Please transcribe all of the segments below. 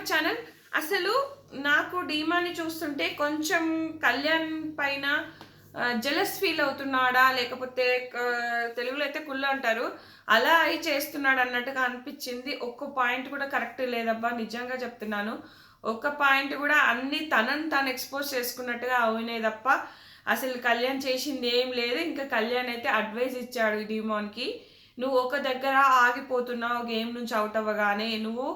My channel. అసలు నాకు డీమాని చూస్తుంటే కొంచెం కళ్యాణ్ పైన జెలస్ ఫీల్ అవుతున్నాడా, లేకపోతే తెలుగులో అయితే కుళ్ళు అంటారు, అలా అయి చేస్తున్నాడు అన్నట్టుగా అనిపించింది. ఒక్క పాయింట్ కూడా కరెక్ట్ లేదబ్బా, నిజంగా చెప్తున్నాను. ఒక్క పాయింట్ కూడా అన్ని తనని తాను ఎక్స్పోజ్ చేసుకున్నట్టుగా అవునే తప్ప అసలు కళ్యాణ్ చేసింది ఏం లేదు. ఇంకా కళ్యాణ్ అయితే అడ్వైస్ ఇచ్చాడు డీమాన్కి, నువ్వు ఒక దగ్గర ఆగిపోతున్నావు, గేమ్ నుంచి అవుట్ అవ్వగానే నువ్వు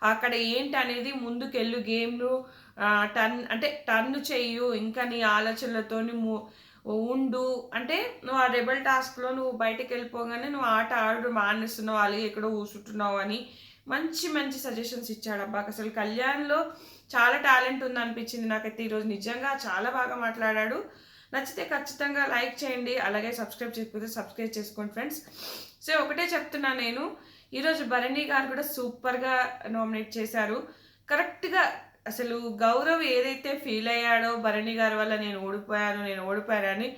అక్కడ ఏంటి అనేది ముందుకెళ్ళు, గేమ్ను టర్న్ చెయ్యు, ఇంకా నీ ఆలోచనలతో ఉండు. అంటే నువ్వు ఆ రెబల్ టాస్క్లో నువ్వు బయటకు వెళ్ళిపోగానే నువ్వు ఆట ఆడు మానేస్తున్నావు, అలాగే ఎక్కడో కూర్చుంటున్నావు అని మంచి మంచి సజెషన్స్ ఇచ్చాడు అబ్బా. అసలు కళ్యాణ్లో చాలా టాలెంట్ ఉంది అనిపించింది నాకైతే ఈరోజు. నిజంగా చాలా బాగా మాట్లాడాడు. నచ్చితే ఖచ్చితంగా లైక్ చేయండి, అలాగే సబ్స్క్రైబ్ చేయకపోతే సబ్స్క్రైబ్ చేసుకోండి ఫ్రెండ్స్. సో ఒకటే చెప్తున్నా నేను, ఈరోజు భరణి గారు కూడా సూపర్గా నామినేట్ చేశారు. కరెక్ట్గా అసలు గౌరవ్ ఏదైతే ఫీల్ అయ్యాడో భరణి గారి వల్ల నేను ఓడిపోయానని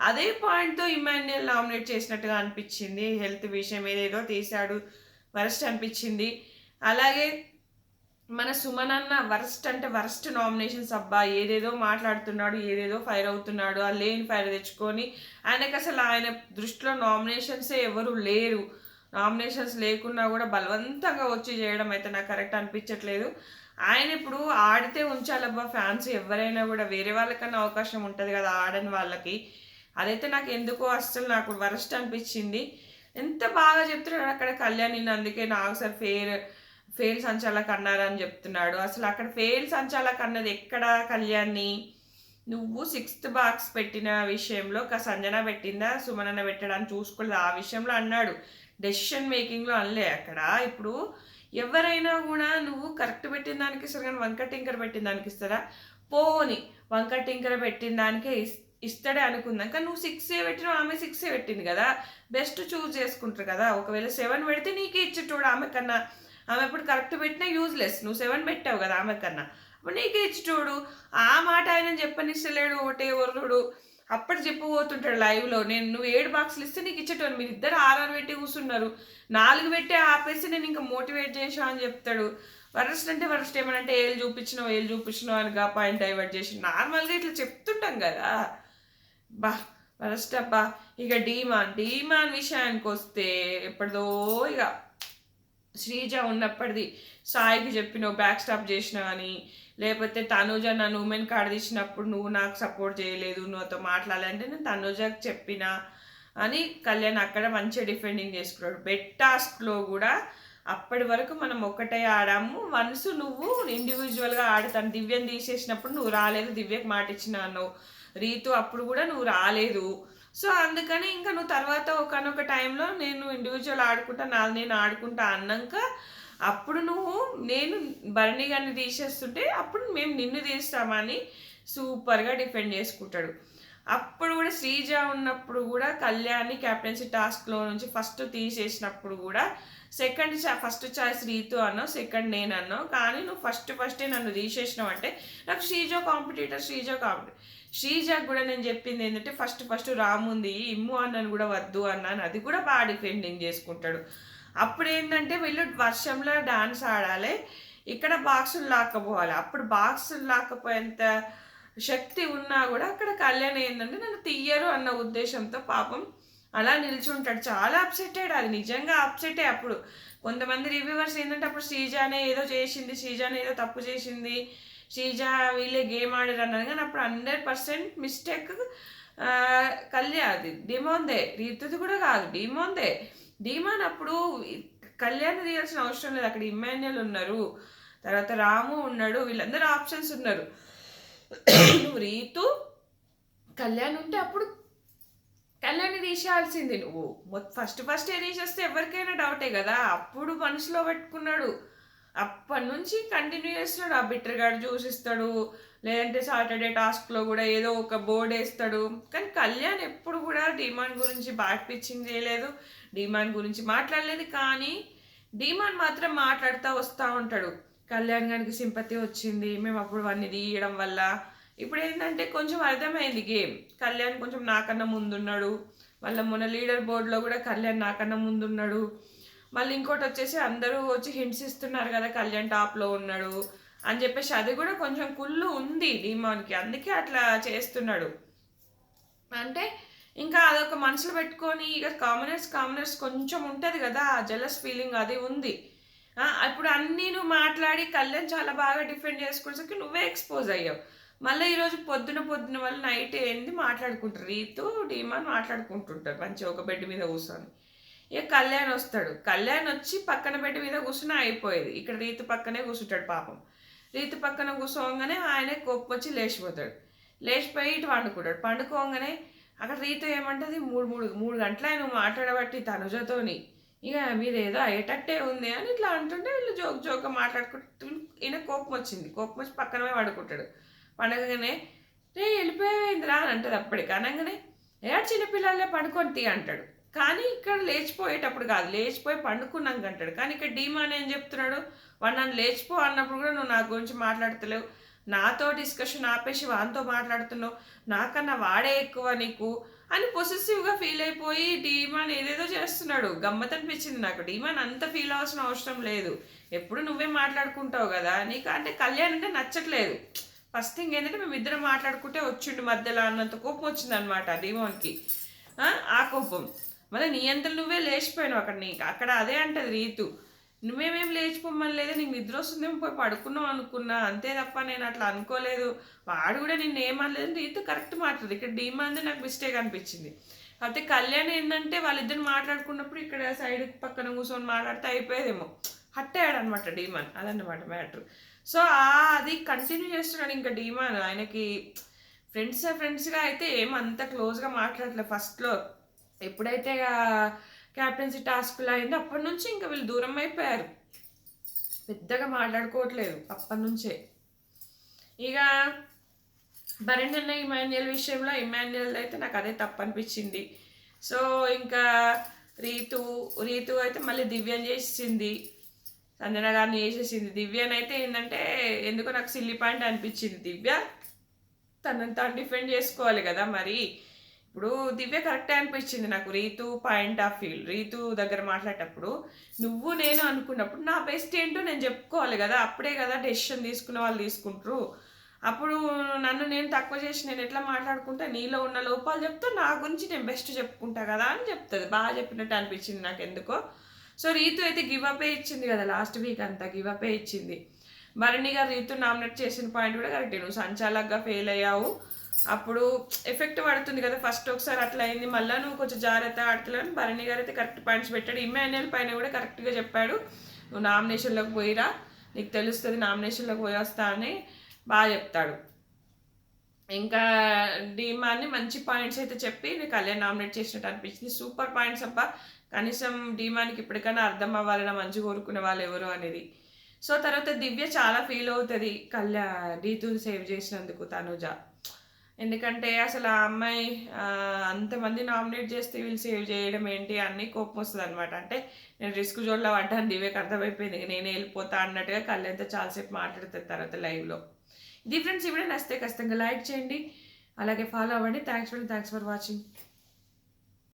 అదే పాయింట్తో ఇమాన్యుయల్ నామినేట్ చేసినట్టుగా అనిపించింది. హెల్త్ విషయం ఏదేదో తీశాడు, వరస్ట్ అనిపించింది. అలాగే మన సుమన్ అన్న వరస్ట్ అంటే వరస్ట్ నామినేషన్స్ అబ్బా. ఏదేదో మాట్లాడుతున్నాడు, ఏదేదో ఫైర్ అవుతున్నాడు, ఆ లేని ఫైర్ తెచ్చుకొని ఆయనకు అసలు ఆయన దృష్టిలో నామినేషన్సే ఎవరు లేరు. నామినేషన్స్ లేకున్నా కూడా బలవంతంగా వచ్చి చేయడం అయితే నాకు కరెక్ట్ అనిపించట్లేదు. ఆయన ఇప్పుడు ఆడితే ఉంచాలబ్బా ఫ్యాన్స్, ఎవరైనా కూడా వేరే వాళ్ళకన్నా అవకాశం ఉంటుంది కదా ఆడని వాళ్ళకి. అదైతే నాకు ఎందుకో అస్సలు నాకు వరస్ట్ అనిపించింది. ఎంత బాగా చెప్తున్నాడు అక్కడ కళ్యాణ్, అందుకే నాకు సార్ ఫెయిల్ సంచాలక్ అన్నారని చెప్తున్నాడు. అసలు అక్కడ ఫెయిల్ సంచాలక్ అన్నది ఎక్కడ కళ్యాణ్ని? నువ్వు 6th బాక్స్ పెట్టిన విషయంలో సంజన పెట్టిందా సుమనన్న పెట్టడానికి చూసుకోలేదు, ఆ విషయంలో అన్నాడు. డెసిషన్ మేకింగ్లో అనలే అక్కడ. ఇప్పుడు ఎవరైనా కూడా నువ్వు కరెక్ట్ పెట్టిన దానికి ఇస్తారు, కానీ వంక టింకర్ పెట్టిన దానికి ఇస్తారా? పోని వంక టింకర్ పెట్టిన దానికే ఇస్తాడే అనుకుందాం, కానీ నువ్వు 6 పెట్టినావు, ఆమె 6 పెట్టింది కదా, బెస్ట్ చూస్ చేసుకుంటారు కదా. ఒకవేళ 7 పెడితే నీకే ఇచ్చేటోడు ఆమె కన్నా. ఆమె ఎప్పుడు కరెక్ట్ పెట్టినా యూజ్లెస్, నువ్వు 7 పెట్టావు కదా ఆమె కన్నా, అప్పుడు నీకే ఇచ్చేటోడు. ఆ మాట ఆయన చెప్పనిస్తలేడు, ఒకటే వరుడు అప్పటి చెప్పబోతుంటాడు లైవ్లో. నువ్వు 7 బాక్సులు ఇస్తే నీకు ఇచ్చేటోడు, మీరు ఇద్దరు 6 పెట్టి కూర్చున్నారు, 4 పెట్టి ఆపేసి నేను ఇంకా మోటివేట్ చేసా అని చెప్తాడు. వరస్ట్ అంటే వరస్ట్, ఏమనంటే ఏళ్ళు చూపించినావు అని గా పాయింట్ డైవర్ట్ చేసి నార్మల్గా ఇట్లా చెప్తుంటాం కదా బా. వరస్ట్ అబ్బా. ఇక డీమాన్ విషయానికి వస్తే ఎప్పటిదో ఇక శ్రీజ ఉన్నప్పటిది సాయికి చెప్పినావు బ్యాక్ స్టాప్ చేసినావు అని, లేకపోతే తనుజ నన్ను ఉమెన్ కార్డు తీసినప్పుడు నువ్వు నాకు సపోర్ట్ చేయలేదు, నువ్వుతో మాట్లాడాలంటే నేను తనుజకి చెప్పినా అని కళ్యాణ్ అక్కడ మంచిగా డిఫెండింగ్ చేసుకున్నాడు. బెట్ టాస్క్లో కూడా అప్పటి వరకు మనం ఒక్కటే ఆడాము, వన్స్ నువ్వు ఇండివిజువల్గా ఆడుతాను. దివ్యని తీసేసినప్పుడు నువ్వు రాలేదు, దివ్యకి మాట ఇచ్చిన అన్నావు. రీతు అప్పుడు కూడా నువ్వు రాలేదు. సో అందుకని ఇంకా నువ్వు తర్వాత ఒకనొక టైంలో నేను ఇండివిజువల్ ఆడుకుంటా, నేను ఆడుకుంటా అన్నాక అప్పుడు నేను భరణి గారిని తీసేస్తుంటే అప్పుడు మేము నిన్ను తీస్తామని సూపర్గా డిఫెండ్ చేసుకుంటాడు. అప్పుడు కూడా శ్రీజ ఉన్నప్పుడు కూడా కళ్యాణ్ని కెప్టెన్సీ టాస్క్లో నుంచి ఫస్ట్ తీసేసినప్పుడు కూడా ఫస్ట్ చాయిస్ రీతు అన్నావు, సెకండ్ నేను అన్నావు, కానీ నువ్వు ఫస్టే నన్ను తీసేసినావు. అంటే నాకు శ్రీజకు కూడా నేను చెప్పింది ఏంటంటే ఫస్ట్ రాముంది, ఇమ్ము అన్నను కూడా వద్దు అన్నాను, అది కూడా బాగా డిఫెండింగ్ చేసుకుంటాడు. అప్పుడు ఏంటంటే వీళ్ళు వర్షంలో డాన్స్ ఆడాలి, ఇక్కడ బాక్సులు లాక్కపోవాలి. అప్పుడు బాక్సులు లాక్కపోయేంత శక్తి ఉన్నా కూడా అక్కడ కళ్యాణ్ ఏంటంటే నన్ను తీయరు అన్న ఉద్దేశంతో పాపం అలా నిల్చుంటాడు. చాలా అప్సెట్ అయ్యాడు, అది నిజంగా అప్సెటే. అప్పుడు కొంతమంది రివ్యూవర్స్ ఏంటంటే అప్పుడు శ్రీజానే ఏదో చేసింది, శ్రీజానే ఏదో తప్పు చేసింది, శ్రీజ వీళ్ళే గేమ్ ఆడారు అన్నారు, కానీ అప్పుడు 100% మిస్టేక్ కళ్యాణ్, అది డిమోందే, రీతుది కూడా కాదు, డీమాన్ అప్పుడు కళ్యాణ్ తీయాల్సిన అవసరం లేదు. అక్కడ ఇమాన్యుయల్ ఉన్నారు, తర్వాత రాము ఉన్నాడు, వీళ్ళందరూ ఆప్షన్స్ ఉన్నారు. నువ్వు రీతు కళ్యాణ్ ఉంటే అప్పుడు కళ్యాణ్ని తీసేయాల్సింది. నువ్వు ఫస్ట్ తీసేస్తే ఎవరికైనా డౌటే కదా. అప్పుడు మనసులో పెట్టుకున్నాడు, అప్పటి నుంచి కంటిన్యూ చేస్తున్నాడు. ఆ బిట్టర్గాడు చూసిస్తాడు, లేదంటే సాటర్డే టాస్క్లో కూడా ఏదో ఒక బోర్డు వేస్తాడు, కానీ కళ్యాణ్ ఎప్పుడు కూడా డీమాన్ గురించి బ్యాక్ పిచ్చింగ్ చేయలేదు, డీమాన్ గురించి మాట్లాడలేదు. కానీ డీమాన్ మాత్రం మాట్లాడుతూ వస్తూ ఉంటాడు, కళ్యాణ్ గారికి సింపతి వచ్చింది మేము అప్పుడు వాడిని తీయడం వల్ల. ఇప్పుడు ఏంటంటే కొంచెం అర్థమైంది గేమ్, కళ్యాణ్ కొంచెం నాకన్నా ముందున్నాడు, వాళ్ళ మొన్న లీడర్ బోర్డులో కూడా కళ్యాణ్ నాకన్నా ముందున్నాడు. మళ్ళీ ఇంకోటి వచ్చేసి అందరూ వచ్చి హింట్స్ ఇస్తున్నారు కదా కళ్యాణ్ టాప్లో ఉన్నాడు, అని చెప్పేసి అది కూడా కొంచెం కుళ్ళు ఉంది డీమాన్కి, అందుకే అట్లా చేస్తున్నాడు. అంటే ఇంకా అదొక మనసులో పెట్టుకొని ఇక కామనర్స్ కొంచెం ఉంటుంది కదా జెలస్ ఫీలింగ్, అది ఉంది. ఇప్పుడు అన్నీ నువ్వు మాట్లాడి కళ్యాణ్ చాలా బాగా డిఫెండ్ చేసుకునేసరికి నువ్వే ఎక్స్పోజ్ అయ్యావు. మళ్ళీ ఈరోజు పొద్దున వాళ్ళు నైట్ ఏంది మాట్లాడుకుంటారు, రీతు డీమాన్ మాట్లాడుకుంటుంటారు మంచిగా ఒక బెడ్ మీద కూర్చొని. ఇక కళ్యాణ్ వస్తాడు, కళ్యాణ్ వచ్చి పక్కన బెడ్ మీద కూర్చుని అయిపోయేది. ఇక్కడ రీతు పక్కనే కూర్చుంటాడు పాపం. రీతు పక్కన కూర్చోగానే ఆయన కోపం వచ్చి లేచిపోతాడు. లేచిపోయి ఇటు పండుకోగానే అక్కడ రీతు ఏమంటది, మూడు గంటల నువ్వు మాట్లాడబట్టి తనుజతోని ఇక మీద ఏదో అయ్యేటట్టే ఉంది అని ఇట్లా అంటుంటే వీళ్ళు జోక్గా మాట్లాడుకుంటూ ఈయన కోపం వచ్చి పక్కన పడుకుంటాడు. పండగనే రే వెళ్ళిపోయిందిరా అని అంటది. అప్పటికి అనగానే చిన్నపిల్లలే పడుకొని తీ అంటాడు. కానీ ఇక్కడ లేచిపోయేటప్పుడు కాదు, లేచిపోయి పండుకున్నాక అంటాడు. కానీ ఇక్కడ డీమాన్ ఏం చెప్తున్నాడు, వాడు నన్ను లేచిపో అన్నప్పుడు కూడా నువ్వు నా గురించి మాట్లాడతలేవు, నాతో డిస్కషన్ ఆపేసి వానితో మాట్లాడుతున్నావు, నాకన్నా వాడే ఎక్కువ నీకు అని పొసెసివ్గా ఫీల్ అయిపోయి డీమాన్ ఏదేదో చేస్తున్నాడు. గమ్మత్ అనిపించింది నాకు. డీమాన్ అంత ఫీల్ అవ్వాల్సిన అవసరం లేదు, ఎప్పుడు నువ్వే మాట్లాడుకుంటావు కదా నీకు. అంటే కళ్యాణ్ అంటే నచ్చట్లేదు. ఫస్ట్ థింగ్ ఏంటంటే మేము ఇద్దరం మాట్లాడుకుంటే వచ్చిండు మధ్యలో అన్నంత కోపం వచ్చింది అనమాట డీమాన్కి. ఆ కోపం మళ్ళీ నీ అంతలు నువ్వే లేచిపోయావు అక్కడ. నీకు అక్కడ అదే అంటది రీతు, నువ్వేమేం లేచిపోమని లేదా, నీకు నిద్ర వస్తుందేమో పోయి పడుకున్నావు అనుకున్నా, అంతే తప్ప నేను అట్లా అనుకోలేదు, వాడు కూడా నిన్ను ఏమనలేదు. రీతు కరెక్ట్ మాట్లాడు. ఇక్కడ డీమాన్ నాకు మిస్టేక్ అనిపించింది. కాకపోతే కళ్యాణ్ ఏంటంటే వాళ్ళిద్దరు మాట్లాడుకున్నప్పుడు ఇక్కడ సైడ్ పక్కన కూర్చొని మాట్లాడితే అయిపోయేదేమో, హట్ అయ్యాడు అనమాట డీమాన్. అదన్నమాట మ్యాటర్. సో అది కంటిన్యూ చేస్తున్నాడు ఇంకా డీమాన్. ఆయనకి ఫ్రెండ్స్గా అయితే ఏమంత క్లోజ్గా మాట్లాడలేదు ఫస్ట్లో. ఎప్పుడైతే క్యాప్టెన్సీ టాస్క్లో అయిందో అప్పటి నుంచి ఇంకా వీళ్ళు దూరం అయిపోయారు, పెద్దగా మాట్లాడుకోవట్లేదు అప్పటి నుంచే. ఇక భరణ్ అన్న ఇమాన్యుయల్ విషయంలో, ఇమాన్యుయల్ అయితే నాకు అదే తప్పు అనిపించింది. సో ఇంకా రీతు అయితే మళ్ళీ దివ్యం చేసింది, సంజన గారిని చేసేసింది. దివ్యని అయితే ఏంటంటే ఎందుకో నాకు సిల్లీ పాయింట్ అనిపించింది. దివ్య తనని తాను డిఫెండ్ చేసుకోవాలి కదా మరి. ఇప్పుడు దివ్య కరెక్టే అనిపించింది నాకు Ritu point of view. Ritu దగ్గర మాట్లాడేటప్పుడు నువ్వు నేను అనుకున్నప్పుడు నా బెస్ట్ ఏంటో నేను చెప్పుకోవాలి కదా, అప్పుడే కదా డెసిషన్ తీసుకునే వాళ్ళు తీసుకుంటారు. అప్పుడు నన్ను నేను తక్కువ చేసి నేను ఎట్లా మాట్లాడుకుంటా, నీలో ఉన్న లోపాలు చెప్తా, నా గురించి నేను బెస్ట్ చెప్పుకుంటా కదా అని చెప్తుంది. బాగా చెప్పినట్టు అనిపించింది నాకు ఎందుకో. సో రీతు అయితే గివపే ఇచ్చింది కదా, లాస్ట్ వీక్ అంతా గివపే ఇచ్చింది. భరణి గారు రీతు నామినేట్ చేసిన పాయింట్ కూడా కరెక్టే, నువ్వు సంచాలకుగా ఫెయిల్ అయ్యావు, అప్పుడు ఎఫెక్ట్ పడుతుంది కదా, ఫస్ట్ ఒకసారి అట్లా అయింది, మళ్ళీ నువ్వు కొంచెం జాగ్రత్త ఆడుతున్నాను. భరణి గారు అయితే కరెక్ట్ పాయింట్స్ పెట్టాడు. ఇమాన్యుయల్ పైన కూడా కరెక్ట్గా చెప్పాడు, నువ్వు నామినేషన్లోకి పోయిరా, నీకు తెలుస్తుంది నామినేషన్లోకి పోయి వస్తా అని బాగా చెప్తాడు. ఇంకా డీమాన్ని మంచి పాయింట్స్ అయితే చెప్పి కళ్యాణ్ నామినేట్ చేసినట్టు అనిపించింది. సూపర్ పాయింట్స్ అబ్బా, కనీసం డీమాన్కి ఇప్పటికైనా అర్థం అవ్వాలన్నా మంచి కోరుకునే వాళ్ళు ఎవరు అనేది. సో తర్వాత దివ్య చాలా ఫీల్ అవుతుంది రీతుని సేవ్ చేసినందుకు తనుజ. ఎందుకంటే అసలు ఆ అమ్మాయి అంతమంది నామినేట్ చేస్తే వీళ్ళు సేవ్ చేయడం ఏంటి అన్నీ కోపం వస్తుంది అనమాట. అంటే నేను రిస్క్ జోన్లో పడ్డాను, దివ్యకి అర్థమైపోయింది, నేనే వెళ్ళిపోతా అన్నట్టుగా కళ్యాణ్తో చాలాసేపు మాట్లాడుతుంది తర్వాత లైవ్లో. ఇది ఫ్రెండ్స్, ఈ వీడియో నచ్చితే ఖచ్చితంగా లైక్ చేయండి, అలాగే ఫాలో అవ్వండి. Thanks for watching.